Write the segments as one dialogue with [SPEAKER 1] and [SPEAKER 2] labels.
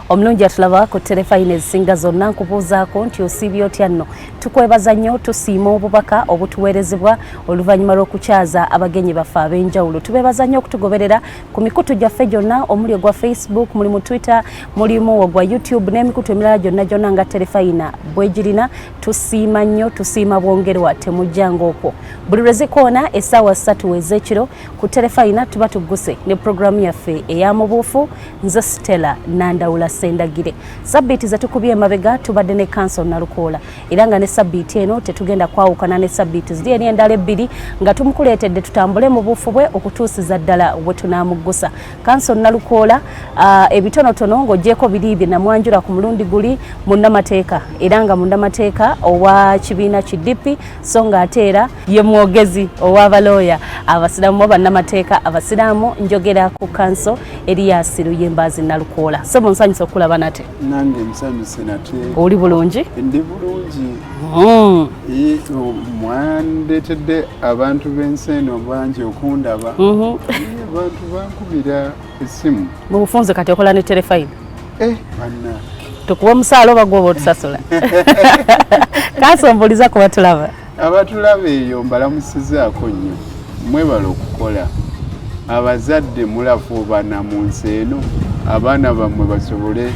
[SPEAKER 1] omulungi atulaba ku terefayina ezisinga zonna nkubuuzaako nti osiibye otya nno. Tukwebaza nnyo tusiima obubaka obutuweerezebwa oluvannyuma lw'okukyaza abagenyi baffe ab'enjawulo. Tubeebaza nnyo okutugoberera ku mikutu gyaffe gyonna, omuli ogwa Facebook, mulimu Twitter, mulimu ogwa YouTube n'emikutu emirala gyonna nga terefayina bwegirina. Tusiima nnyo, tusiima bwongerwa, temujjanga okwo. Buli lwe zikoona essaawa 3 ez'ekiro ku terefayina tuba tugguse ne programu yaffe ey'amubuufu. Nze Stella Nandawula Sendagire. Sabbiiti ze tukubye emabega tubadde ne Council Nalukoola era nga ne sabbiiti eno tetugenda kwawukana ne sabbiiti ziri eri endala ebbiri nga tumukuleetedde tutambule mu buufu bwe okutuusiza ddala we tunamuggusa. Council Nalukoola ebitonotono ng'oggyeko biri bye namwanjula ku mulundi guli munnamateeka era nga munnamateeka owa kibiina kiddipi so ng'ate era ye mwogezi ow'abalooya abasiraamu bannamateeka abasiraamu njogera ku Council Erias Luyembazi Nalukoola. Sebo nsanyusa okulaba nate.
[SPEAKER 2] Nange nsanyuse nate.
[SPEAKER 1] Oli bulungi?
[SPEAKER 2] Ndi bulungi. Mwandetedde abantu b'ensi eno bangi okundaba. Abantu bankubira essimu.
[SPEAKER 1] Mu bufunze kati okola ne terefayina?
[SPEAKER 2] Banna.
[SPEAKER 1] Tukuwa omusaala oba gwoba otusasula? Kansombuliza ku batulaba.
[SPEAKER 2] Abatulaba eyo mbalamusizaako nnyo. Mwebala okukola. Abazadde mulafuubana mu nsi eno abaana bammwe basobole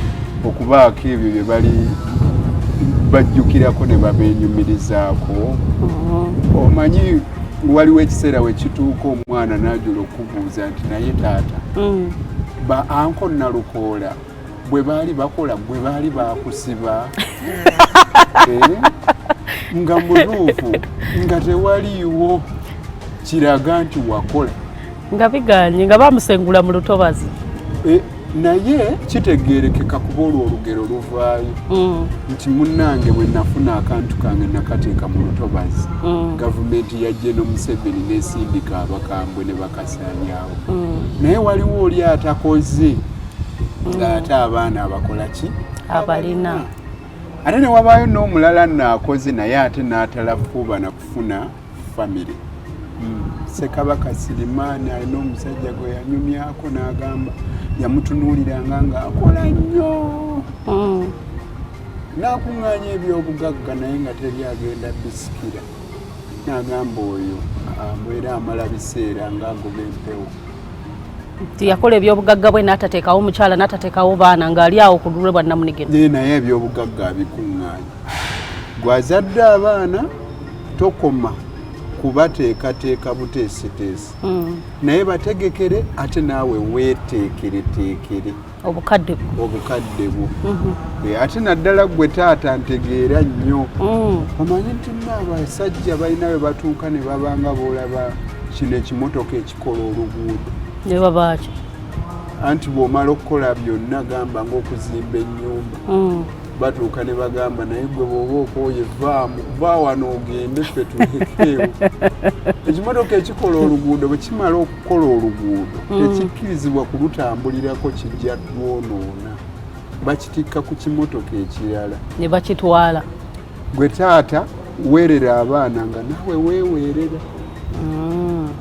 [SPEAKER 2] okubaako ebyo bye bali bajjukirako ne babeenyumirizaako. Omanyi waliwo ekiseera we kituuka omwana n'ajula okubuuza nti naye taata ba anko Nalukoola bwe baali bakola bwe baali bakusiba nga mutuufu nga tewaliiwo kiraga nti wakola
[SPEAKER 1] nga biganye nga bamusengula mu lutobazi.
[SPEAKER 2] Naye kitegeerekeka kuba olwo olugero luvaayo nti munnange bwe nafuna akantu kange nakateeka mu lutobazi gavumenti yajje n'Omuseveni n'esindika abakambwe ne bakasaanyaawo. Naye waliwo oli atakoze ng'ate abaana abakola ki? Abalina. Ate ne wabaayo n'omulala naakoze naye ate n'atalafuuba na kufuna famire. Ssekabaka Sirimaani alina omusajja gwe yanyumyako n'agamba yamutunuuliranga ng'akola nnyo n'akuŋŋaanya ebyobugagga naye nga teri agenda bisikira. N'agamba oyo amwera amala biseera ng'agoba empewo.
[SPEAKER 1] Yakola ebyobugagga bwe n'atateekawo mukyala n'atateekawo baana ng'ali awo ku lulwe bwa Namunigina.
[SPEAKER 2] Naye ebyobugagga abikuŋŋaanya. Gw'azadde abaana tokoma kubateekateeka buteeseteese. Naye bategekere ate naawe weeteekereteekere obukadde bwo. Ate naddala gwe taata ntegeera nnyo. Omanyi nti abasajja balina we batuuka ne babanga boolaba kino ekimotoka ekikola oluguudo.
[SPEAKER 1] Ne babaaki?
[SPEAKER 2] Anti bw'omala okukola byonna gamba ng'okuzimba ennyumba. Batuuka ne bagamba naye gwe bw'oba okooye vaa wano ogende ffe tulekeewo. Ekimotoka ekikola oluguudo bwe kimala okukola oluguudo tekikkirizibwa kulutambulirako kijja lwonoona. Bakitikka ku kimotoka ekirala
[SPEAKER 1] ne bakitwala.
[SPEAKER 2] Gwe taata weerera abaana nga naawe weeweerera.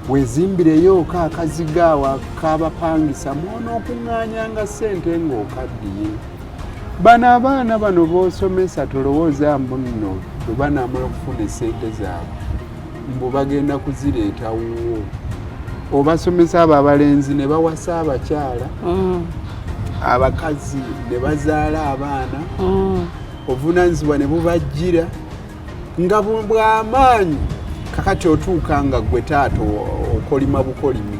[SPEAKER 2] Wezimbireyo akaziga awo akabapangisa mw'onookuŋŋaanyanga ssente ng'okaddiye. Bano abaana bano b'osomesa tolowooza mbu nno bwe banaamala okufuna essente zaabwe mbu bagenda kuzireetawo. Obasomesa abo abalenzi ne bawasa abakyala, abakazi ne bazaala abaana, obuvunaanyizibwa ne bubajjira nga bw'amaanyi. Kakati otuuka nga gwe taata okolima bukolimi.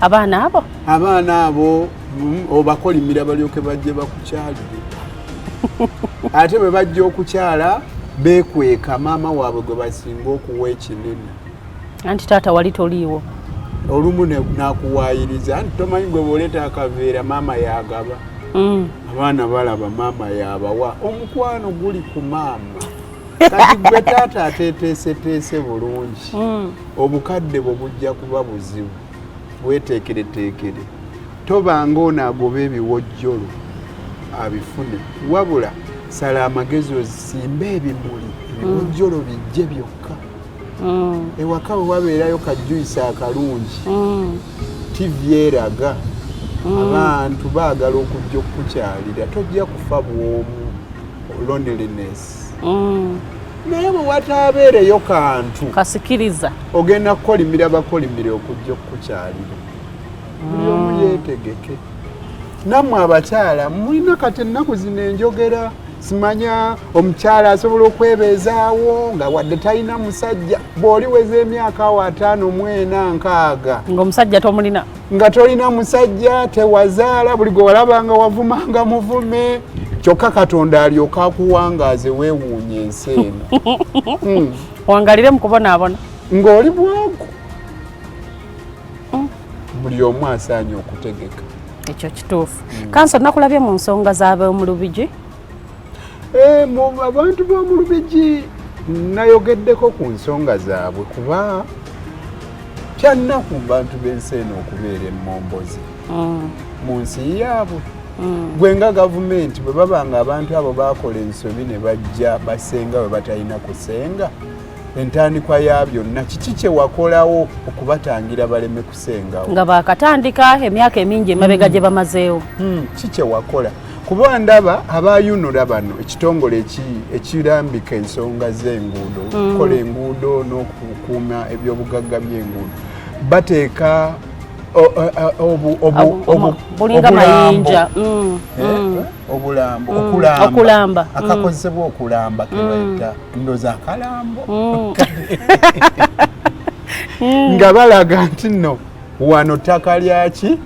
[SPEAKER 2] Abaana abo obakolimira balyoke bajje bakukyalire. Ate bwe bajja okukyala beekweka maama waabwe gwe basinga okuwa ekinene.
[SPEAKER 1] Anti taata wali toliiwo.
[SPEAKER 2] Olumu n'akuwaayiriza anti tomanyi gwe bw'oleeta akaveera maama y'agaba. Abaana balaba maama y'abawa. Omukwano guli ku maama. Kati gwe taata ateeteeseteese bulungi. Obukadde bwe bujja kuba buzibu. Weeteekereteekere. Tobanga onaagoba ebiwojjolo abifune. Wabula sala amagezi ozisimba ebimuli ebiwojjolo bijje byokka. Ewaka we wabeerayo kajjuyisa akalungi. TV eraga abantu baagala okujja okukukyalira tojja kufa bwomu loneliness naye bwe wataabeereyo kantu
[SPEAKER 1] kasikiriza
[SPEAKER 2] ogenda kukolimira bakolimire okujja okukukyalira buli omu yeetegeke nammwe abakyala mulina kati ennaku zino enjogera simanya omukyala asobola okwebeezaawo nga wadde talina musajja bw'oli weza emyaka 5 4 6
[SPEAKER 1] ng'omusajja tomulina
[SPEAKER 2] nga tolina musajja tewazaala buli gwe walabanga wavumanga muvume kyokka Katonda alyoka akuwangaaze weewuunya ensi eno
[SPEAKER 1] wangalire mu kubonaabona
[SPEAKER 2] ng'oli bwago buli omu asaanye okutegeka
[SPEAKER 1] ekyo kituufu kanso nakulabye mu nsonga z'ab'omu Lubigi
[SPEAKER 2] abantu b'omu Lubigi nayogeddeko ku nsonga zaabwe kuba kyannaku bantu b'ensi eno okubeera emmombozi mu nsi yaabwe gwe nga gavumenti bwe baba nga abantu abo baakola ensobi ne bajja basenga bwe batalina kusenga entandikwa ya byonna kiki kye wakolawo okubatangira baleme kusengawo
[SPEAKER 1] nga baakatandika emyaka emingi emabega gye bamazeewo
[SPEAKER 2] kiki kye wakola kuba ndaba abayunula bano ekitongole ekirambika ensonga z'enguudo okukola enguudo n'okukuuma ebyobugagga by'enguudo bateeka
[SPEAKER 1] bulinga mayinja
[SPEAKER 2] okulamba akakozesebwa okulamba kebayita ndoza akalambo nga balaga nti nno wano ttaka lyaki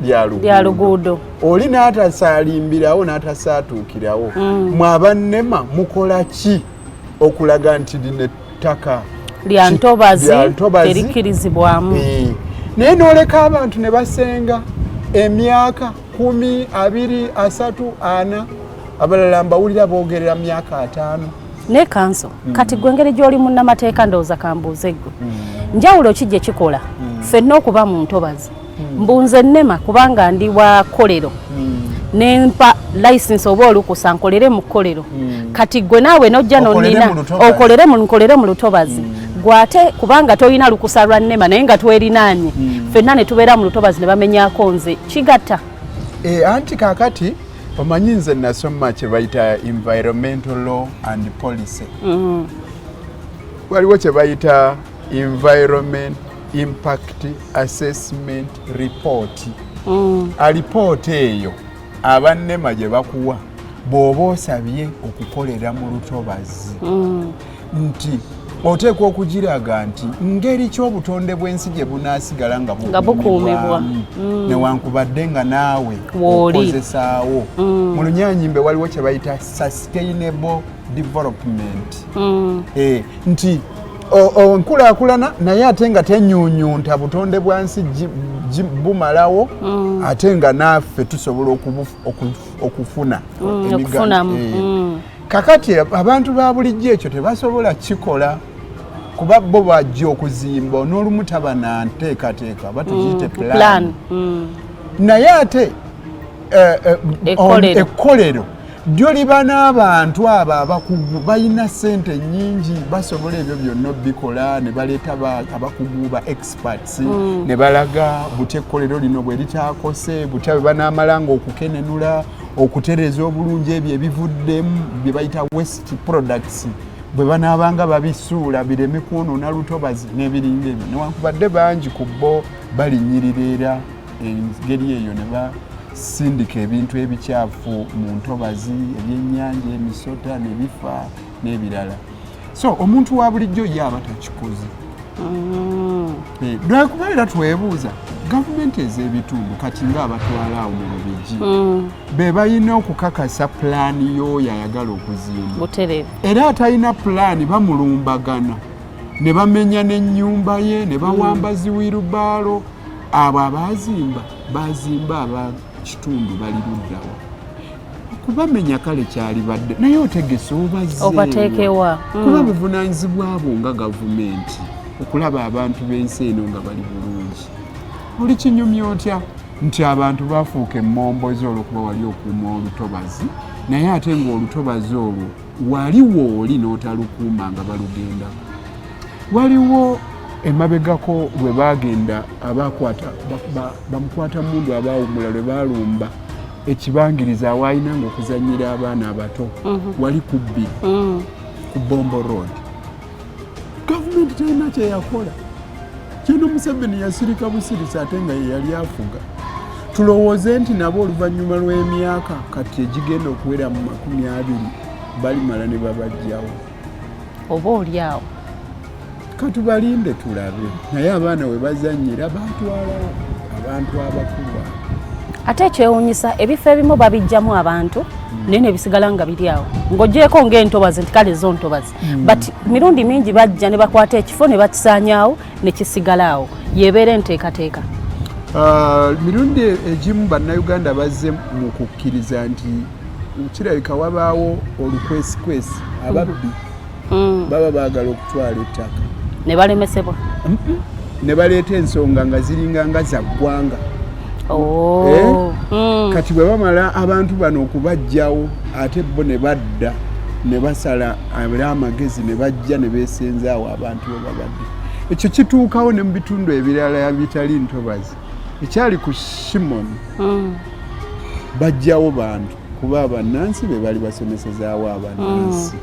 [SPEAKER 2] lya luguudo oli n'atasalimbirawo n'atasaatuukirawo mwabannema mukola ki okulaga nti lino ettaka
[SPEAKER 1] lya ntobazi terikkirizibwamu
[SPEAKER 2] naye n'oleka abantu ne basenga emyaka 10, 20, 3, 4 abalala mbawulira boogerera myaka 5
[SPEAKER 1] ne kanso kati gwe ngeri gy'oli munnamateeka ndowooza kambuuze ggwe njawulo ki gye kikola ffenna okuba mu ntobazi mbunze nnema kubanga ndi wa kkolero nempa license oba olukusa nkolere mu kkolero kati gwe naawe nojja nonnina nkolere mu lutobazi gwate kubanga toyina lukusa lwa nnema naye nga twerinaanye ffenna ne tubeera mu lutobazi ne bamenyako nze kigatta
[SPEAKER 2] anti kaakati omanyi nze nasoma kye bayita environmental law and policy waliwo kye bayita environment impact assessment report alipoota eyo abannema gye bakuwa bw'oba osabye okukolera mu lutobazi nti oteekwa okugiraga nti ngeri ky'obutonde bw'ensi gye bunaasigala nga bukuumibwa newankubadde nga naawe okozesaawo mu Lunyanyimbe waliwo kye bayita sustainable development nti nkulaakulana naye ate nga tenyuunyunta butonde bwa nsi bumalawo ate nga naffe tusobola okufuna
[SPEAKER 1] okufunamu
[SPEAKER 2] kakati abantu ba bulijjo ekyo tebasobola kikola kuba bo bajja okuzimba n'olumu taba na nteekateeka batuyite plan naye ate ekkolero lyo liba n'abantu abo abakugu balina ssente nnyingi basobola ebyo byonna bikola ne baleeta abakugu ba experts ne balaga butya ekkolero lino bwe litakose butya bwe banaamalanga okukenenula okutereeza obulungi ebyo ebivuddemu bye bayita waste products bwe banaabanga babisuula bireme kwonoona lutobazi n'ebiringa ebyo newankubadde bangi ku bo balinnyirira era engeri eyo ne basindika ebintu ebikyafu mu ntobazi ebyennyanja emisota ne bifa n'ebirala so omuntu wa bulijjo ye aba takikoze lwekuba era twebuuza gavumenti ez'ebitundu kati ng'abatwala awo mu Lubigi be balina okukakasa pulaani y'oyo ayagala okuzimba era atalina pulaani bamulumbagana ne bamenya n'ennyumba ye ne bawamba ziwirubaalo abo bazimba abakitundu bali luddawa okubamenya kale kyalibadde naye otegese
[SPEAKER 1] obateekewa
[SPEAKER 2] kuba buvunaanyizibwa abo nga gavumenti okulaba abantu b'ensi eno nga bali bulungi oli kinyumya otya nti abantu bafuuka emmombozi olwokuba wali okuuma olutobazi naye ate ng'olutobazi olwo waliwo oli n'otalukuuma nga balugendako waliwo emabegako bwe bagenda bamukwata mundu abawumula lwe balumba ekibangiriza awayinanga okuzanyira abaana abato wali kubbi ku Bombo Road. Gavumenti terina kyeyakola. Kino Museveni yasirika busirisa ate nga ye yali afuga. Tulowooze nti nabo oluvannyuma lw'emyaka kati egigenda okuwera mu 20 balimala ne babajjawo.
[SPEAKER 1] Oba oliawo
[SPEAKER 2] katubalinde tulabe naye abaana we bazannyira batwalawo abantu abakulu.
[SPEAKER 1] ate ekyewuunyisa ebifo ebimu babijjamu abantu naye ne bisigala nga biri awo ng'oggyeko ng'entobazi nti kale zo ntobazi but mirundi mingi bajja ne bakwata ekifo ne bakisaanyaawo ne kisigala awo yebeera enteekateeka.
[SPEAKER 2] Mirundi egimu bannayuganda bazze mu kukkiriza nti kirabika wabaawo olukwesikwesi ababbi baba baagala okutwala ettaka
[SPEAKER 1] ne balemesebwa
[SPEAKER 2] ne baleeta ensonga nga ziringa nga za ggwanga. Kati bwe bamala abantu bano okubajjawo ate bo ne badda ne basala amagezi ne bajja ne beesenzaawo abantu we babadde. Ekyo kituukawo ne mu bitundu ebirala bitali ntobazi. Ekyali ku Shimon bajjawo bantu kuba abannansi be bali basomesezaawo abannansi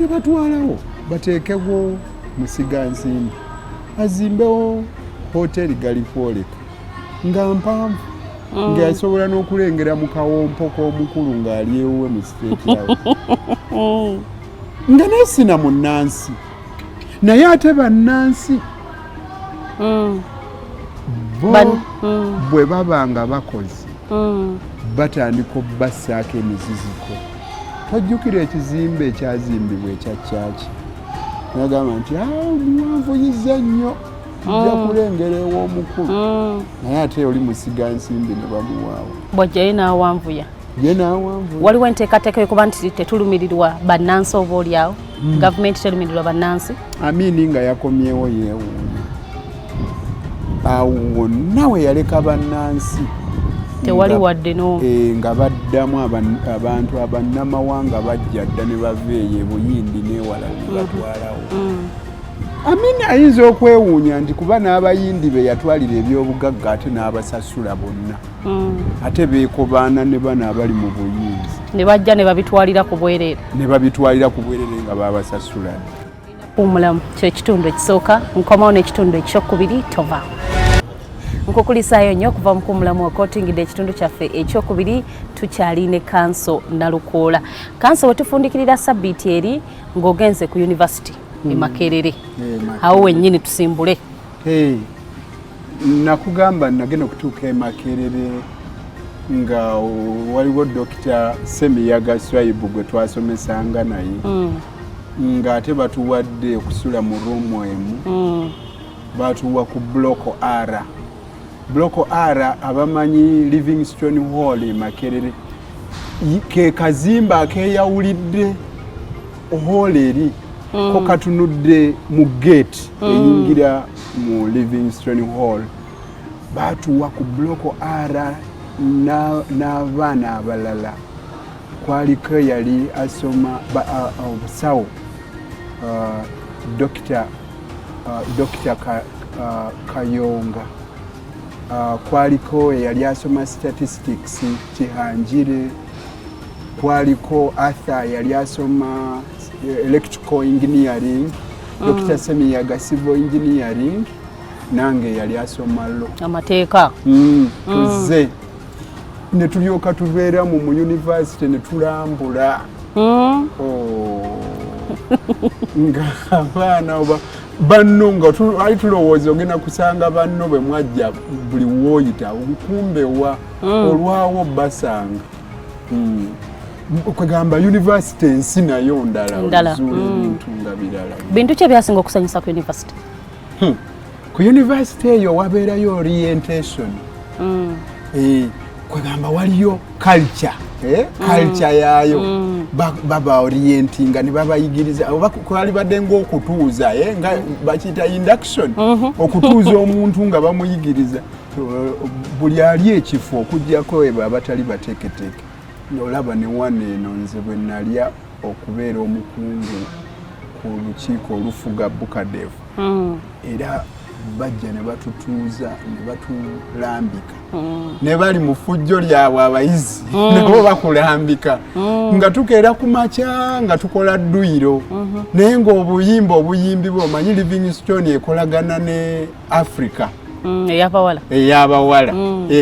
[SPEAKER 2] ne batwalawo bateekewo musigansimbi azimbewo hoteri galikwoleka nga mpanvu ng'asobola n'okulengera mu kawompo k'omukulu ng'ali ewuwe mu siteeti yawe nga neesina munnansi naye ate bannansi bwe baba nga bakoze batandika obbassaako emiziziko. Tojjukira ekizimbe ekyazimbibwa ekya kyaki nagamba nti muwanvuyiza nnyo ojja kulengera ew'omukulu naye ate oli musigansimbi ne bamuwaawo
[SPEAKER 1] bwajja ye n'awanvuya. Waliwo enteekateeka yokuba nti tetulumirirwa bannansi oba oliawo gavumenti terumirirwa bannansi
[SPEAKER 2] Amini nga yakomyewo yeewuunya awo wonna we yaleka bannansi
[SPEAKER 1] tewali wadde
[SPEAKER 2] nga baddamu abantu abannamawanga bajja dda ne bava eyo Buyindi n'ewala ne batwalawo. Amini ayinza okwewuunya nti kuba n'abayindi be yatwalira ebyobugagga ate n'abasasula bonna ate beekobaana ne bano abali mu buyinzi
[SPEAKER 1] ne bajja ne babitwalira ku bwereere
[SPEAKER 2] nga babasasula.
[SPEAKER 1] Omulamu ky'ekitundu ekisooka nkomawo n'ekitundu ekyokubiri tova nkukulisaayo nnyo okuva mu kumulamu okotingidde ekitundu kyaffe ekyokubiri tukyali ne kanso Nalukoola. Kanso we tufundikirira sabbiiti eri ng'ogenze ku yunivasite e Makerere awo wennyini tusimbule.
[SPEAKER 2] Nakugamba nagenda okutuuka e Makerere nga waliwo Dr. Semiyaga Swaibu gwe twasomesanga naye ng'ate batuwadde okusula mu ruumu emu batuwa ku Block R. Block R abamanyi Livingstone Hall e Makerere ke kazimba akeyawulidde hall eri ko katunudde mu gate eyingira mu Livingstone Hall batuwa ku Block R n'abaana abalala kwaliko yali asoma obusawo Dr. Kayonga kwaliko yali asoma statistics Kihanjire kwaliko Arthur yali asoma electrical engineering Dr. Semiyaga civil engineering nange yali asoma law
[SPEAKER 1] amateeka
[SPEAKER 2] tuze ne tulyoka tubeera mu university ne tulambula nga abaana banno nga ali tulowooza ogenda kusanga banno bwe mwajja buli wooyita nkumbe wa olwawo basanga kwegamba university ensi nayo ndala ozuula ebintu nga birala.
[SPEAKER 1] Bintu ki ebyasinga okusanyusa ku university?
[SPEAKER 2] Ku university eyo wabeerayo orientation kwegamba waliyo culture culture yayo baba orientinga ne babayigiriza oba kwali badde ng'okutuuza nga bakiyita induction okutuuza omuntu nga bamuyigiriza buli ali ekifo okuggyako ebo abatali bateeketeeke olaba ne wana eno nze bwe nalya okubeera omukungu ku lukiiko olufuga Bukadev era bajja ne batutuuza ne batulambika ne bali mu ffujjo lyabwe abayizi nabo bakulambika nga tukeera ku makya nga tukola dduyiro naye ng'obuyimba obuyimbibwa omanyi Livingstone ekolagana ne Africa ey'abawala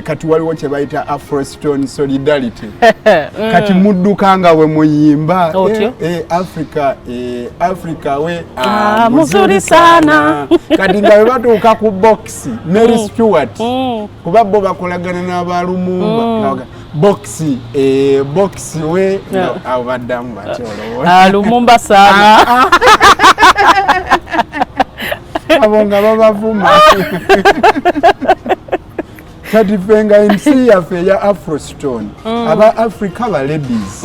[SPEAKER 2] kati waliwo kye bayita Afrostone Solidarity kati mudduka nga we muyimba Africa we
[SPEAKER 1] muzuri sana
[SPEAKER 2] kati nga we batuuka ku boxi Mary Stewart kuba bo bakolagana n'abalumumba boxi we abaddamu batyolowooza
[SPEAKER 1] Lumumba sana
[SPEAKER 2] abo nga babavuma kati ffe nga ensi yaffe eya Afrostone aba Africa ba ladies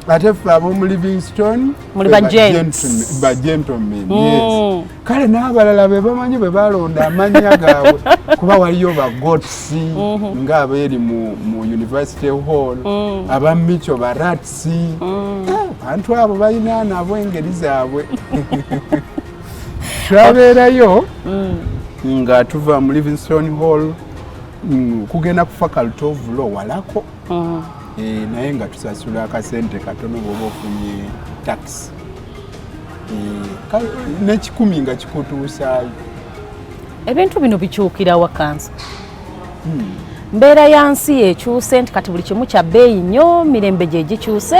[SPEAKER 2] ate ffe ab'omu Livingstone ba gentlemen yes kale n'abalala be bamanyi bwe balonda amannya gaabwe kuba waliyo ba Gotsi ng'abeeri mu University Hall aba Micho ba Ratsi bantu abo balina nabo engeri zaabwe twabeerayo nga tuva mu Livingstone Hall kugenda ku Faculty of Law walako naye nga tusasula akasente katono bw'oba ofunye taxi n'ekikumi nga kikutuusaayo.
[SPEAKER 1] Ebintu bino bikyukira wakansa mbeera ya nsi ekyuse nti kati buli kimu kya bbeeyi nnyo mirembe gye gikyuse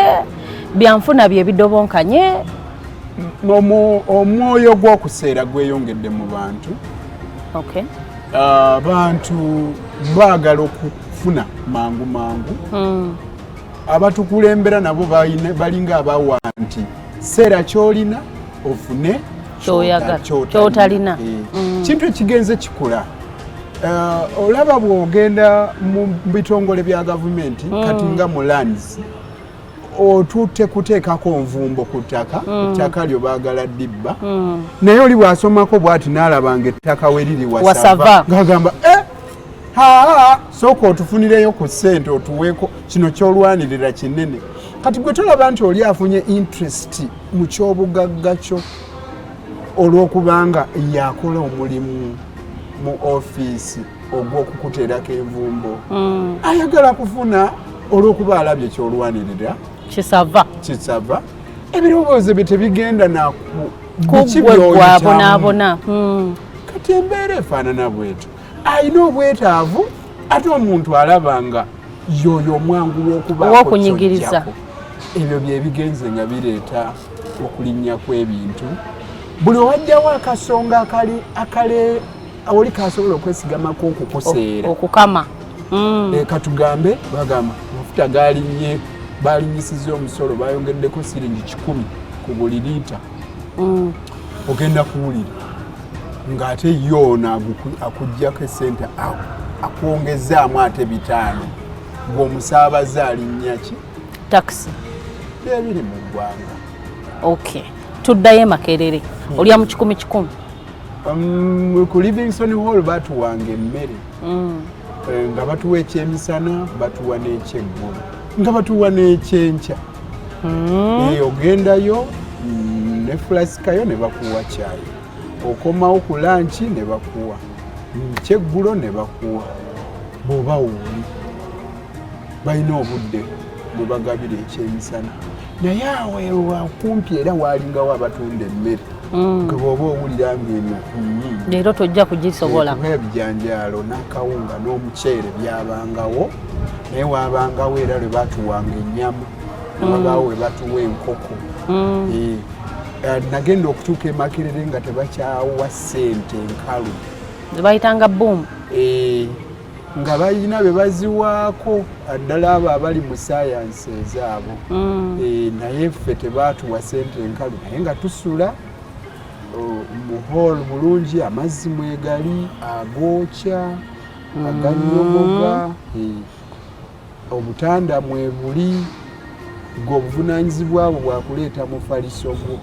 [SPEAKER 1] byanfuna bye bidobonkanye
[SPEAKER 2] omwoyo gw'okuseera gweyongedde mu bantu abantu baagala okufuna mangu abatukulembera nabo balinga abawa nti seera kyolina ofune
[SPEAKER 1] kyotalina
[SPEAKER 2] kintu ekigenze kikula olaba bw'ogenda mu bitongole bya gavumenti kati nga mu lands otutte kuteekako nvumbo ku ttaka ettaka lyo baagala dibba naye oli bw'asomako bw'ati n'alabanga ettaka we liri wasava ng'agamba sooka otufunireyo ku ssente otuweeko kino ky'olwanirira kinene kati gwe tolaba nti oli afunye interest mu ky'obugagga kyo olw'okubanga yakola omulimu mu ofiisi ogw'okukuteerako envumbo ayagala kufuna olw'okuba alabye ky'olwanirira kisava ebirowoozo bye tebigenda
[SPEAKER 1] nakugwabonabona
[SPEAKER 2] kati embeera efaanana bwetu alina obwetaavu ate omuntu alaba nga yoyo omwangu w'okubaokunyigiriza ebyo byebigenze nga bireeta okulinnya kw'ebintu buli owajjawo akasonga oli kasobola okwesigamako okukuseera
[SPEAKER 1] okukama
[SPEAKER 2] katugambe bagamba amafuta galinnye balinyisiza omusolo bayongeddeko siringi 10 ku buli liita ogenda kuwulira ng'ate yoona akuggyako esente akwongezaamu ate 5 ng'omusaabaze alinnya ki
[SPEAKER 1] taxi
[SPEAKER 2] ebiri mu ggwanga
[SPEAKER 1] tuddayo Makerere olya mu 10
[SPEAKER 2] ku Livingstone Hall batuwanga emmere nga batuwa ekyemisana batuwa n'ekyeggulo nga batuwa n'ekyenkya ogendayo ne fulasikayo ne bakuwa kyayi okomawo ku lanchi ne bakuwa kyeggulo ne bakuwa bw'oba wuuli balina obudde bwe bagabira ekyemisana naye aweerwa kumpi era waalingawo abatunda emmere nga bw'oba owulira ng'eno
[SPEAKER 1] leero tojja kugisobola
[SPEAKER 2] ebijanjaalo n'akawunga n'omuceere byabangawo naye waabangawo era lwe batuwanga ennyama nabagaawo we batuwa enkoko nagenda okutuuka e Makerere nga tebakyawa ssente enkalu
[SPEAKER 1] bayitanga boom
[SPEAKER 2] nga balina be baziwaako addala abo abali mu sayansi ezaabo naye ffe tebaatuwa ssente enkalu naye nga tusula mu hall bulungi amazzi mwegali agookya aganyogoga obutanda mwebuli ng'obuvunaanyizibwa bwo bwakuleeta mufaliso gwo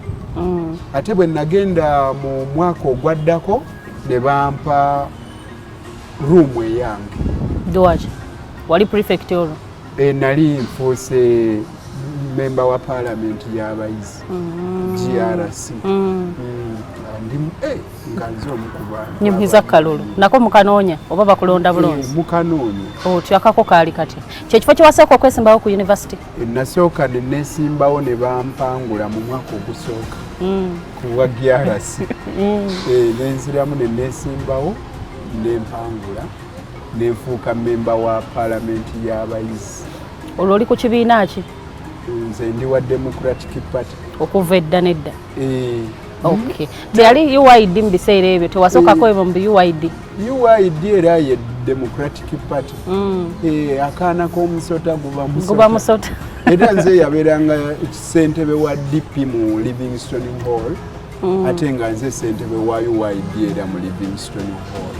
[SPEAKER 2] ate bwe nagenda mu mwaka ogwaddako ne bampa ruumu eyange
[SPEAKER 1] Doaje wali prefect olwo
[SPEAKER 2] nali nfuuse memba wa parliament y'abayizi GRC ndimu nga nze omukuba
[SPEAKER 1] Nyumiza Kalulu nako mukanoonya oba bakulonda bulungi
[SPEAKER 2] mukanoonya
[SPEAKER 1] tyakako kaali kati kyekifo kye wasooka okwesimbawo ku university
[SPEAKER 2] nasooka ne nesimbawo ne bampangula mu mwaka ogusooka kuwa GRC nenziramu ne nesimbawo nempangula nenfuuka memba wa parliament y'abayizi.
[SPEAKER 1] Olwo oli ku kibiina ki?
[SPEAKER 2] Nze ndi wa Democratic Party.
[SPEAKER 1] Okuva edda nedda? Okay. Teyali UID mu biseera ebyo tewasookako ebyo mu UID?
[SPEAKER 2] UID era ye Democratic Party. Akaana k'omusota guba musota. Era nze yabeeranga ssentebe wa DP mu Livingstone Hall ate nga nze ssentebe wa UID era mu Livingstone Hall.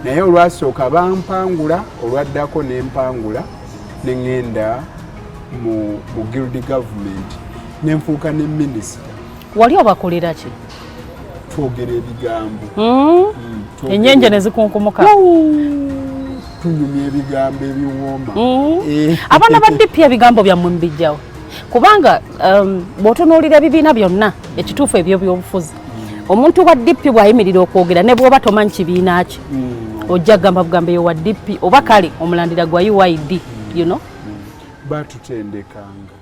[SPEAKER 2] Naye olwasooka bampangula olwaddako nempangula neŋŋenda mu guild government nenfuuka ne minisita.
[SPEAKER 1] Wali obakolera ki?
[SPEAKER 2] Twogera ebigambo.
[SPEAKER 1] Ennyenje ne zikunkumuka.
[SPEAKER 2] Tunyumya ebigambo ebiwooma.
[SPEAKER 1] Abaana ba DP ebigambo byammwe mbijjawo kubanga bw'otunuulira ebibiina byonna ekituufu ebyo by'obufuzi omuntu wa DP bw'ayimirira okwogera ne bw'oba tomanyi kibiina ki ojja gamba bugambe yo wa DP oba kale omulandira gwa UID you know.
[SPEAKER 2] Batutendekanga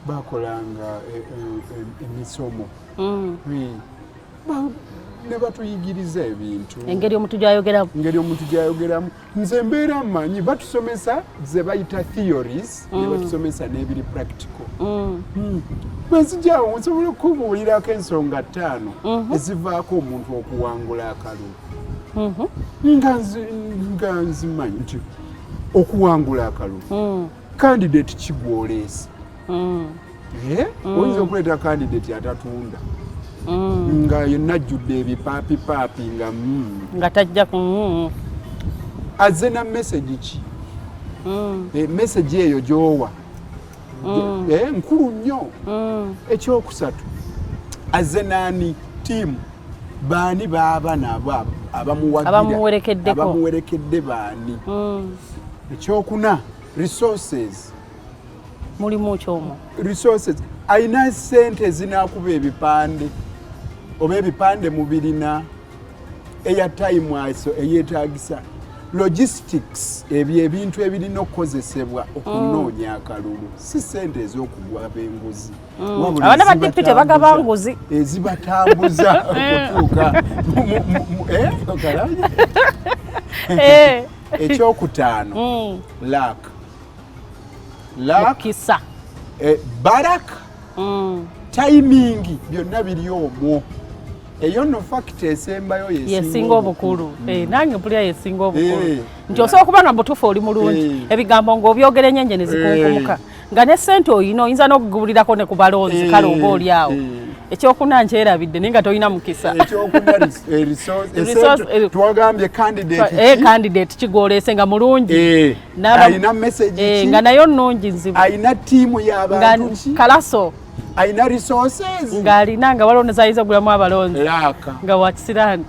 [SPEAKER 2] bakolanga emisomo ne batuyigiriza ebintu
[SPEAKER 1] engeri omuntu gyayogeramu
[SPEAKER 2] nze mbeera mmanyi batusomesa ze bayita theories ne batusomesa n'ebiri practical. Bwenzijjawo nsobola okubuulirako ensonga 5 ezivaako omuntu okuwangula akalulu nga nzimanyi nti okuwangula akalulu candidate kigwoleesa. Oyinza okuleeta candidate atatunda nga yonna ajjudde ebipaapipaapi
[SPEAKER 1] nga tajja
[SPEAKER 2] azze na message ki message eyo gy'owa nkulu nnyo. Ekyokusatu azze naani tiimu baani baaba nabo abamuwerekedde baani. Ekyokuna resources
[SPEAKER 1] mulimu kyomo
[SPEAKER 2] resources ayina sente ezinakuba ebipande oba ebipande mu birina airtime aso eyetaagisa logistics ebyo ebintu ebirina okukozesebwa okunoonya akalulu si sente ez'okugwa b'enguzi
[SPEAKER 1] abaana ba DP tebagaba nguzi
[SPEAKER 2] ezibatambuza okutuuka ekyokutaano
[SPEAKER 1] kisa
[SPEAKER 2] baraka timing byonna biri omwo. Eyo no fact esembayo
[SPEAKER 1] yesinga obukulu. Nange mpulira yesinga obukulu nti osobola okuba nga butuufu oli mulungi ebigambo ng'obyogera ennyenje ne zikunkumuka nga ne ssente oyina oyinza n'okugulirako ne ku balonzi kale oba oli awo. Ekyokuna nkyerabidde naye nga tolina mukisa.
[SPEAKER 2] Twagambye
[SPEAKER 1] candidate kigwoleese nga mulungi
[SPEAKER 2] ayina message
[SPEAKER 1] nga nayo nnungi nzibu
[SPEAKER 2] ayina tiimu y'abantu
[SPEAKER 1] kalaso
[SPEAKER 2] ayina resources
[SPEAKER 1] ng'alina nga balondeza ayinza okugulamu abalonzi nga wakisiraani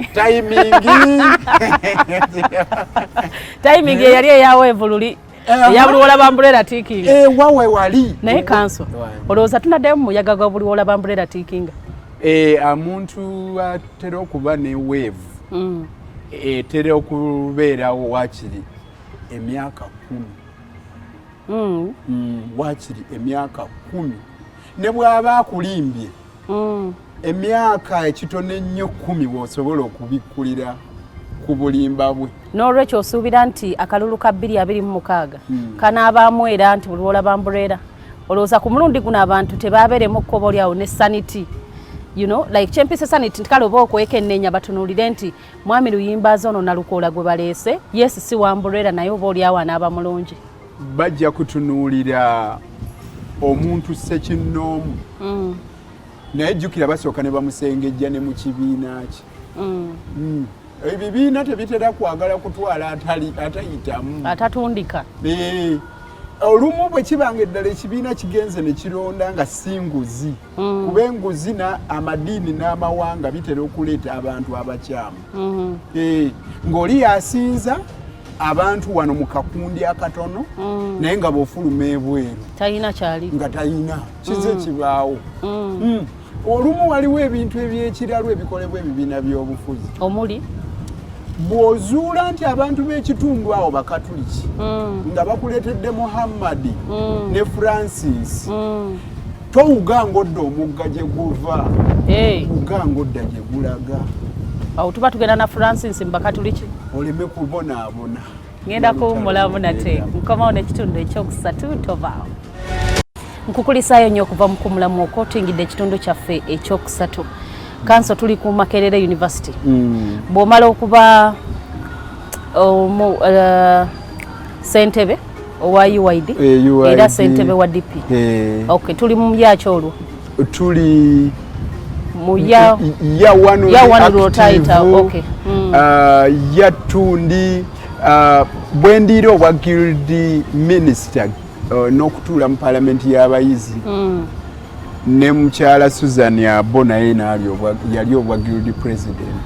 [SPEAKER 1] timing eyali eyaweevululi eyabuliwola bambulera tiiking
[SPEAKER 2] wawe wali
[SPEAKER 1] naye kanso olowooza tunaddeyo mu muyaga gwa buliwola bambulera tiikinga
[SPEAKER 2] omuntu atera okuba ne weevu etera okubeerawo wakiri emyaka 10 wakiri emyaka 10 ne bw'aba akulimbye emyaka ekitono ennyo 10 bw'osobola okubikkulira ku bulimba bwe.
[SPEAKER 1] N'olwekyo osuubira nti akalulu ka 2026 kanaabaamu era nti buliwola bambulera olowooza ku mulundi guno abantu tebaabeeremu kkobo lyawo ne sanity you know like kyempisa sanity kale oba okwekenneenya batunuulire nti mwami Luyimbaza ono Nalukoola gwe baleese yes si wambulera naye oba oli awo anaaba mulungi.
[SPEAKER 2] Bajja kutunuulira omuntu ssekinnoomu naye jjukira basooka ne bamusengejja ne mu kibiina kye. Ebibiina tebitera kwagala kutwala atayitamu
[SPEAKER 1] atatundika.
[SPEAKER 2] Olumu bwe kibanga eddala ekibiina kigenze ne kironda nga si nguzi kuba enguzi amadiini n'amawanga bitera okuleeta abantu abakyamu ng'oli yasinza abantu wano mu kakundi akatono naye nga bw'ofuluma ebweru
[SPEAKER 1] talina kyali
[SPEAKER 2] nga talina kize kibaawo. Olumu waliwo ebintu ebyekiralo ebikolebwa ebibiina by'obufuzi
[SPEAKER 1] omuli
[SPEAKER 2] bw'ozuula nti abantu b'ekitundu awo bakatuliki nga bakuleetedde Muhammadi ne Francis towuga ng'odda omugga gye guva uga ng'odda gye gulaga.
[SPEAKER 1] Awo tuba tugenda na Francis mbakatuliki
[SPEAKER 2] oleme kubonaabona
[SPEAKER 1] ngenda kuwummulamu nate nkomawo n'ekitundu ekyokusatu tovaawo. Nkukulisaayo nnyo okuva mu kumulamu okwo tuyingidde ekitundu kyaffe ekyokusatu. Kanso tuli ku Makerere University. Bw'omala okuba ssentebe owa UID era ssentebe wa DP. Okay, tuli mu myaki olwo?
[SPEAKER 2] Tuli
[SPEAKER 1] mu ya wanu
[SPEAKER 2] okay. Yatundi bwendiira obwa guild minister n'okutuula mu palamenti y'abayizi ne mukyala Susan Abo naye yali obwa guild president.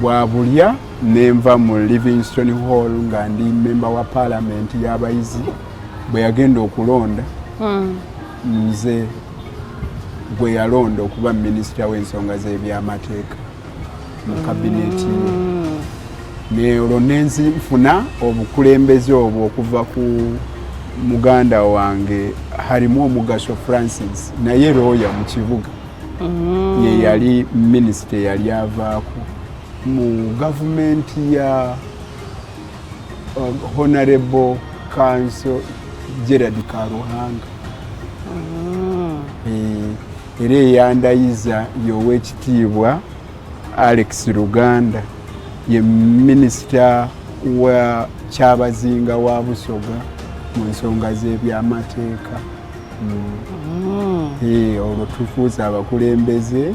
[SPEAKER 2] Bwabulya nenva mu Livingstone Hall nga ndi member wa palamenti y'abayizi bwe yagenda okulonda nze gwe yalonda okuba minisita w'ensonga z'ebyamateeka mu kabineti ne olwo nfuna obukulembeze obwo okuva ku muganda wange halimu omugaso Francis naye looya mu kibuga ye yali minisita yali avaako mu gavumenti ya Honorable Council Gerard Karuhanga. Era eyandayiza y'owekitiibwa Alex Luganda ye minisita wa Kyabazinga wa Busoga mu nsonga z'ebyamateeka. Olwo tufuuza abakulembeze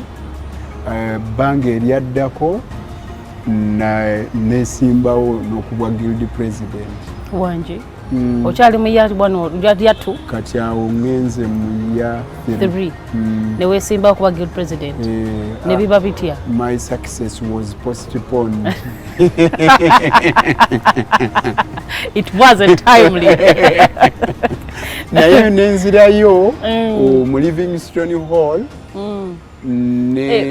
[SPEAKER 2] bbanga eryaddako nesimbawo n'okubwa guild president
[SPEAKER 1] wanje. Okyali mu ya wano yatu
[SPEAKER 2] kati awo ngenze mu ya 3
[SPEAKER 1] ne weesimbawo okuba guild president ne biba bitya?
[SPEAKER 2] My success was postponed.
[SPEAKER 1] It wasn't timely.
[SPEAKER 2] Naye nenzirayo mu Livingstone Hall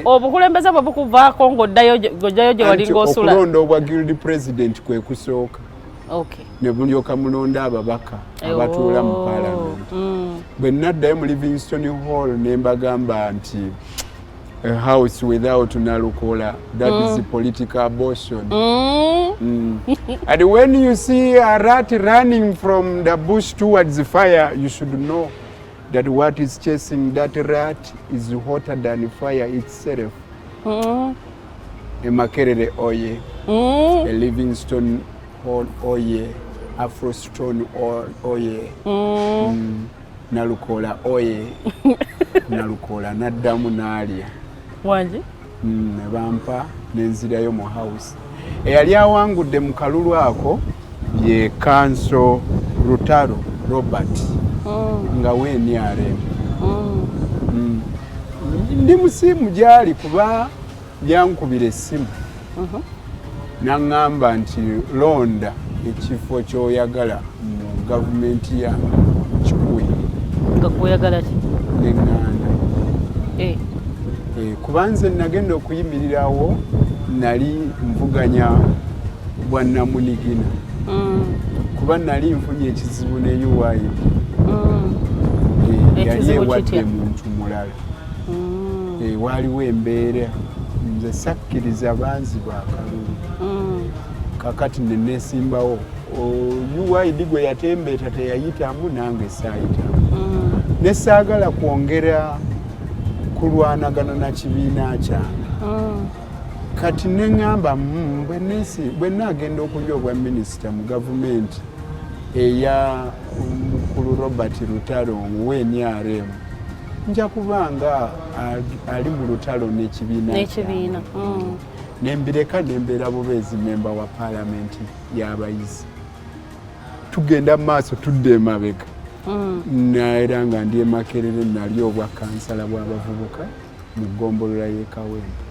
[SPEAKER 1] obukulembeze bwe bukuvaako ng'oddayo gye walinga osula.
[SPEAKER 2] Okulonda obwa guild president kwe kusooka.
[SPEAKER 1] Okay.
[SPEAKER 2] Ne bulyoka mulonda ababaka abatuula mu parliament. Bwe naddayo mu Livingstone Hall ne mbagamba nti a house without Nalukola, that is political abortion. And when you see a rat running from the bush towards the fire, you should know that what is chasing that rat is hotter than fire itself. A Makerere oye, a Livingstone Hall oye, Afrostone oye, Nalukola oye, Nalukola naddamu n'alya.
[SPEAKER 1] Wanje?
[SPEAKER 2] Ne bampa nenzirayo mu house. Eyali awangudde mu kalulu ako ye Kanso Lutalo Robert nga w'NRM. Ndi musimu gyali kuba yankubira essimu naŋŋamba nti londa ekifo ky'oyagala mu gavumenti ya Kikuwe.
[SPEAKER 1] Nga kweyagala ki?
[SPEAKER 2] Neŋŋanda. Kuba nze nagenda okuyimirirawo nali nvuganya bwa Namunigina. Kuba nali nfunye ekizibu ne UID. Yali ewadde muntu mulala. Waliwo embeera nze sakkiriza banzi ba kalulu. Kakati ne neesimbawo UID gwe yatembeeta teyayitamu nange saayitamu. Ne saagala kwongera kulwanagana na kibiina kyange. Kati neŋŋamba bwe naagenda okulya obwa minisita mu gavumenti eya mukulu Robert Lutalo w'NRM nja kubanga ali mu lutalo n'ekibiina. Nembireka nembeera bubeezi memba wa palamenti y'abayizi. Tugenda mu maaso tudde emabega. Naera nga ndi e Makerere nali obwa kansala bw'abavubuka mu ggombolola y'e Kawempe.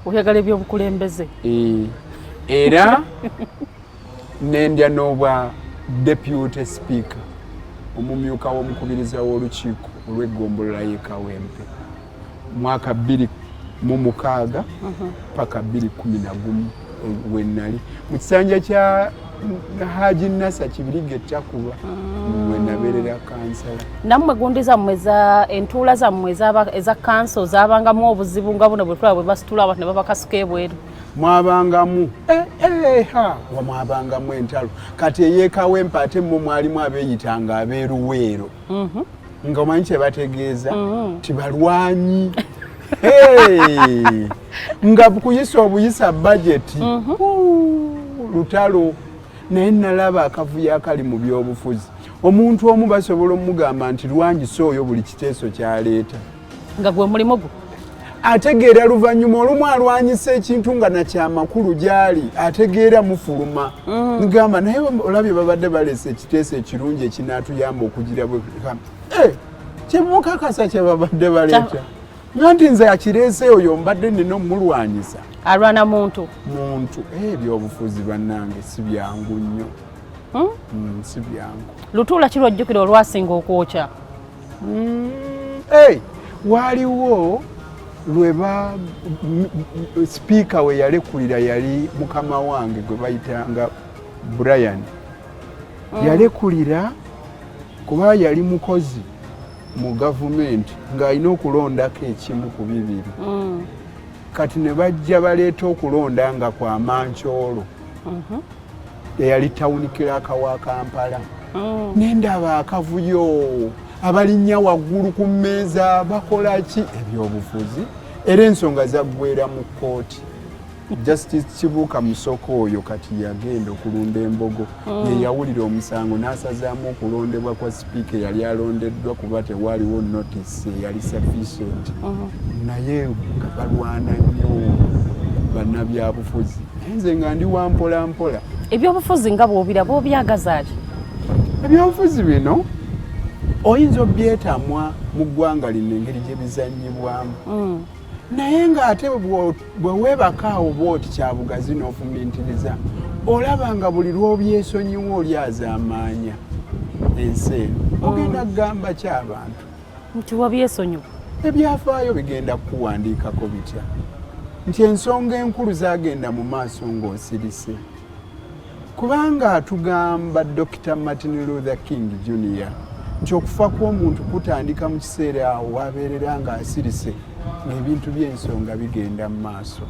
[SPEAKER 1] oyagala ebyobukulembeze
[SPEAKER 2] era nendya n'obwa deputy speaker omumyuka w'omukubiriza w'olukiiko olw'eggombolola y'e Kawempe mwaka 2016 paka 2011 wenali mu kisanja kya Haji Nasa Kibirige Takuba wenaberera kansala.
[SPEAKER 1] Nammwe gundi zammwe entuula zammwe eza kanso zabangamu obuzibu nga buno bwe tulaba bwe basitula abantu ne babakasuka ebweru.
[SPEAKER 2] Mwabangamu mwabangamu entalo kati ey'e Kawempe ate mmwe mwalimu abeeyitanga abeeruweero nga omanyi kye bategeeza tibalwanyi nga kuyisa obuyisa budgeti lutalo naye nalaba akavuyo akali mu byobufuzi omuntu omu basobola omugamba nti lwangisa oyo buli kiteeso kyaleeta
[SPEAKER 1] nga gwe mulimo gwo
[SPEAKER 2] ategeera luvannyuma olumu alwanyisa ekintu nga nakyamakulu gyali ategeera mufuluma ngamba naye olabye babadde baleese ekiteeso ekirungi ekinaatuyamba okugira kyemukakasa kye babadde baleeta nti nze akireese oyo mbadde nina omulwanyisa
[SPEAKER 1] alwana muntu
[SPEAKER 2] ebyobufuzi bannange si byangu nnyo si byangu
[SPEAKER 1] lutuula kirwajjukira olwasinga okwokya
[SPEAKER 2] waaliwo lweba sipiika we yalekulira yali mukama wange gwe bayitanga Brian yalekulira kuba yali mukozi mu gavumenti ng'alina okulondako ekimu ku bibiri kati ne bajja baleeta okulonda nga kwa Mancholo eyali tawuni kiraka wa Kampala nendaba akavuyo abalinnya waggulu ku mmeeza bakola ki ebyobufuzi era ensonga zaggwera mu kkooti Justice Kibuuka Musoko oyo kati yagenda okulunda embogo ye yawulira omusango n'asazaamu okulondebwa kwa sipiika yali alondeddwa kuba tewaaliwo notice yali sufficient naye nga balwana nnyo bannabyabufuzi nze nga ndi wa mpola mpola
[SPEAKER 1] ebyobufuzi nga bw'obiraba obyagaza ki
[SPEAKER 2] ebyobufuzi bino oyinza obyetamwa mu ggwanga lino engeri gye bizannyibwamu naye ng'ate bwe weebakaawo bw'oti kyabugazi n'ofumintiriza olaba nga buli lw'obyesonyiwa olyazaamaanya ensi eno ogenda kugamba ky'abantu
[SPEAKER 1] nti wabyesonyiwa
[SPEAKER 2] ebyafaayo bigenda kukuwandiikako bitya nti ensonga enkulu zaagenda mu maaso ng'osirise kubanga atugamba Dr. Martin Luther King Jr. nti okufa kw'omuntu kutandika mu kiseera awo wabeerera ng'asirise ng'ebintu by'ensonga bigenda mu maaso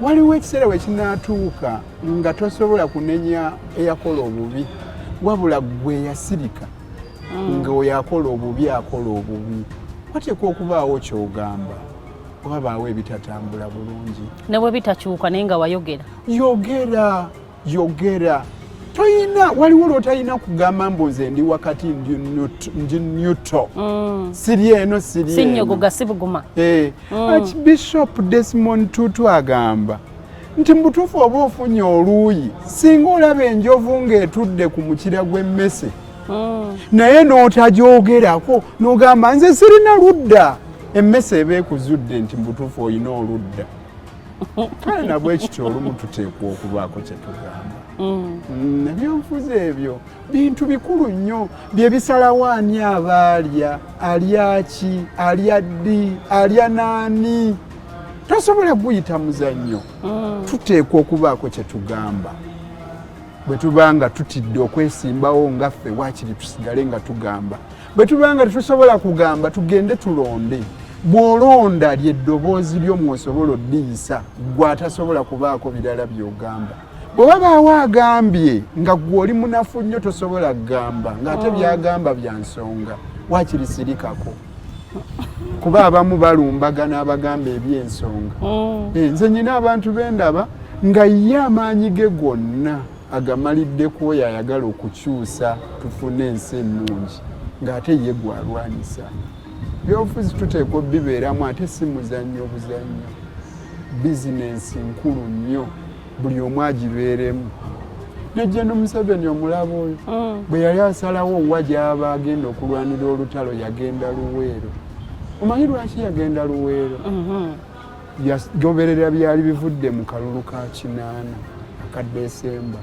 [SPEAKER 2] waliwo ekiseera we kinaatuuka nga tosobola kunenya eyakola obubi wabula gwe yasirika nga oyo akola obubi wateekwa okubaawo ky'ogamba wabaawo ebitatambula bulungi
[SPEAKER 1] ne bwe bitakyuka naye nga wayogera
[SPEAKER 2] yogera toyina waliwo lw'otalina kugamba mbuze ndi wakati ndi nyuto siri eno
[SPEAKER 1] sinyogoga sibuguma
[SPEAKER 2] Archbishop Desmond Tutu agamba nti mutuufu oba ofunye oluuyi singa olaba enjovu ng'etudde ku mukira gw'emmese naye n'otagyogerako n'ogamba nze sirina ludda emmese eba ekuzudde nti mutuufu olina oludda kale nabwe ekityo olumu tuteekwa okubaako kye tugamba ebyobufuzi ebyo bintu bikulu nnyo bye bisalawo ani abaalya alya ki alya ddi alya naani tosobola kuyita muzannyo tuteekwa okubaako kye tugamba bwe tuba nga tutidde okwesimbawo nga ffe waakiri tusigale nga tugamba bwe tuba nga tetusobola kugamba tugende tulonde bw'olonda ly'eddoboozi ly'omwosobola oddiyisa gwe atasobola kubaako birala by'ogamba bwe wabaawo agambye nga gwe oli munafu nnyo tosobola kugamba ng'ate byagamba bya nsonga waakiri sirikako kuba abamu balumbagana abagamba eby'ensonga nze nnyina abantu bendaba nga ye amaanyi ge gonna agamalidde ku oyo ayagala okukyusa tufune ensi ennungi ng'ate ye gwalwanyisa byobufuzi tuteekwa bibeeramu ate si muzannyo buzannyo bizinensi nkulu nnyo buli omu agibeeremu nejjeno Museveni omulaba oyo bwe yali asalawo wa gy'aba agenda okulwanira olutalo yagenda Luweero omanyi lwaki yagenda Luweero yagoberera byali bivudde mu kalulu ka 8 aka Desemba.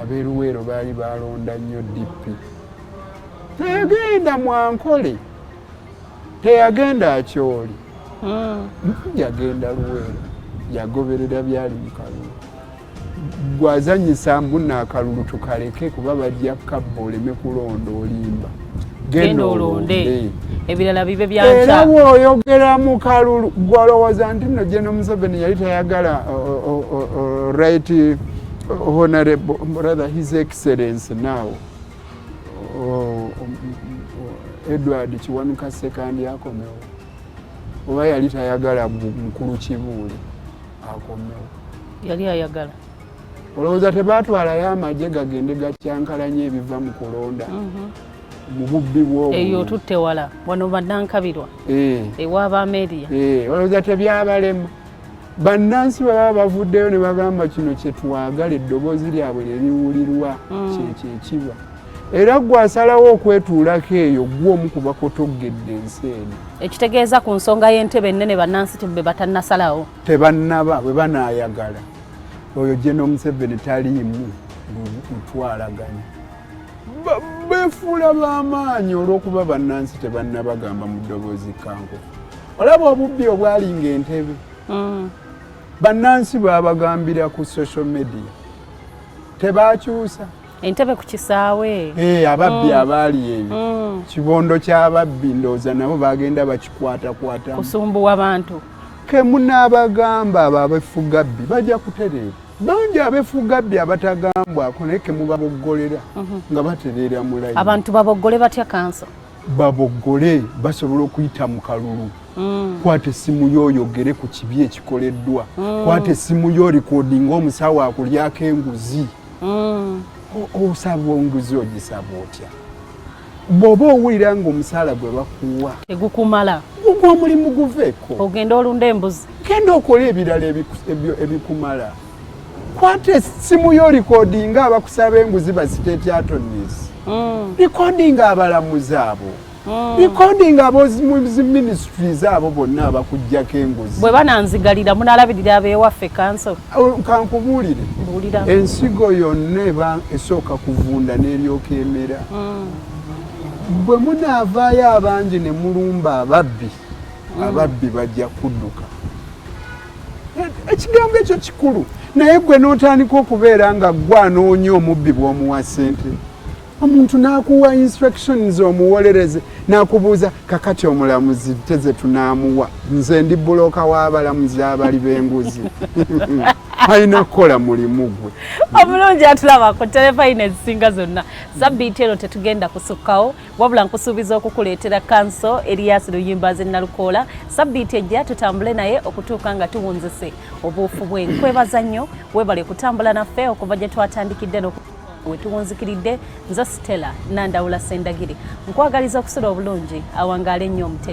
[SPEAKER 2] Abeeruweero baali balonda nnyo DP. Teyagenda Mwankole, teyagenda Akyoli, yagenda Luweero, yagoberera byali mu kalulu. Gwazanyisa mbuna akalulu tukaleke kuba bajja kabba oleme kulonda olimba.
[SPEAKER 1] Genda olonde ebirala bibe byanca.
[SPEAKER 2] Era bw'oyogera mu kalulu gwolowooza nti nno General Museveni yali tayagala right honorable rather his excellence now Edward Kiwanuka Second akomewo, oba yali tayagala mukulu Kibuule akomewo?
[SPEAKER 1] Yali ayagala.
[SPEAKER 2] Olowooza tebaatwalayo amagye gagende gakyankalanye ebiva mu kulonda mu bubbi bw'obwo
[SPEAKER 1] eyo tutte wala wano bannankabirwa ewaaba media.
[SPEAKER 2] Olowooza tebyabalema? Bannansi baba bavuddeyo ne bagamba kino kye twagala, eddoboozi lyabwe ne liwulirwa, kyekiba. Era gwasalawo okwetuulako eyo gw'omu ku bakotoggedde ensi eno.
[SPEAKER 1] Ekitegeeza ku nsonga y'entebe ennene bannansi tebbe batannasalawo.
[SPEAKER 2] Tebannaba bwe banaayagala. Oyo General Museveni taliimu mutwalaganya. Beefuula b'amaanyi olw'okuba bannansi tebannabagamba mu ddoboozi kkankufu. Olaba obubbi obwalinga entebe. Bannansi baabagambira ku social media. Tebaakyusa.
[SPEAKER 1] Entebe ku kisaawe.
[SPEAKER 2] Ababbi abaali eyo. Kibondo ky'ababbi ndowooza nabo bagenda bakikwatakwata.
[SPEAKER 1] Kusumbuwa abantu.
[SPEAKER 2] Ke munaabagamba abo abefugabbi bajja kutereera. Bangi abefugabbi abatagambwako naye ke mubaboggolera nga batereera mu layini. Abantu
[SPEAKER 1] baboggole batya kanso?
[SPEAKER 2] Baboggole basobola okuyita mu kalulu. Kwata essimu yo oyogere ku kibi ekikoleddwa. Kwata essimu yo olikodinga omusawo akulyako enguzi. Osaba enguzi ogisaba otya? Bw'oba owulira ng'omusaala gwe bakuwa
[SPEAKER 1] tegukumala,
[SPEAKER 2] omulimu guveeko,
[SPEAKER 1] ogenda olunda embuzi,
[SPEAKER 2] genda okola ebirala ebikumala. Kwata essimu yo olikodinga abakusaba enguzi baziteeti atonesi, likodinga abalamuzi abo, likodinga abozi ministries abo bonna abakuggyako enguzi. Bwe
[SPEAKER 1] bananzigalira munaalabirira abeewaffe kanso.
[SPEAKER 2] Kankubuulire, ensigo yonna esooka kuvunda n'eryoka emera. Bwe munaavaayo abangi ne mulumba ababbi, ababbi bajja kudduka. Ekigambo ekyo kikulu, naye gwe n'otandika okubeera nga gwe anoonya omubbi bw'omuwa ssente. Omuntu n'akuwa instructions omuwolereze, n'akubuuza kakati omulamuzi teze tunaamuwa, nze ndi bulooka w'abalamuzi abali b'enguzi. Alina kukola mulimu gwe.
[SPEAKER 1] Omulungi atulaba ku telefayina ezisinga zonna. Sabbiiti eno tetugenda kusukkawo, wabula nkusuubiza okukuleetera kanso Erias Luyimbazi Nalukoola. Sabbiiti ejja tutambule naye okutuuka nga tuwunzise obuufu bwe. Nkwebaza nnyo, weebale kutambula naffe okuva gye twatandikidde wetuwunzikiridde. Nze Stella Nandawula Sendagiri nkwagaliza okusula obulungi awangaale nnyo omutendera.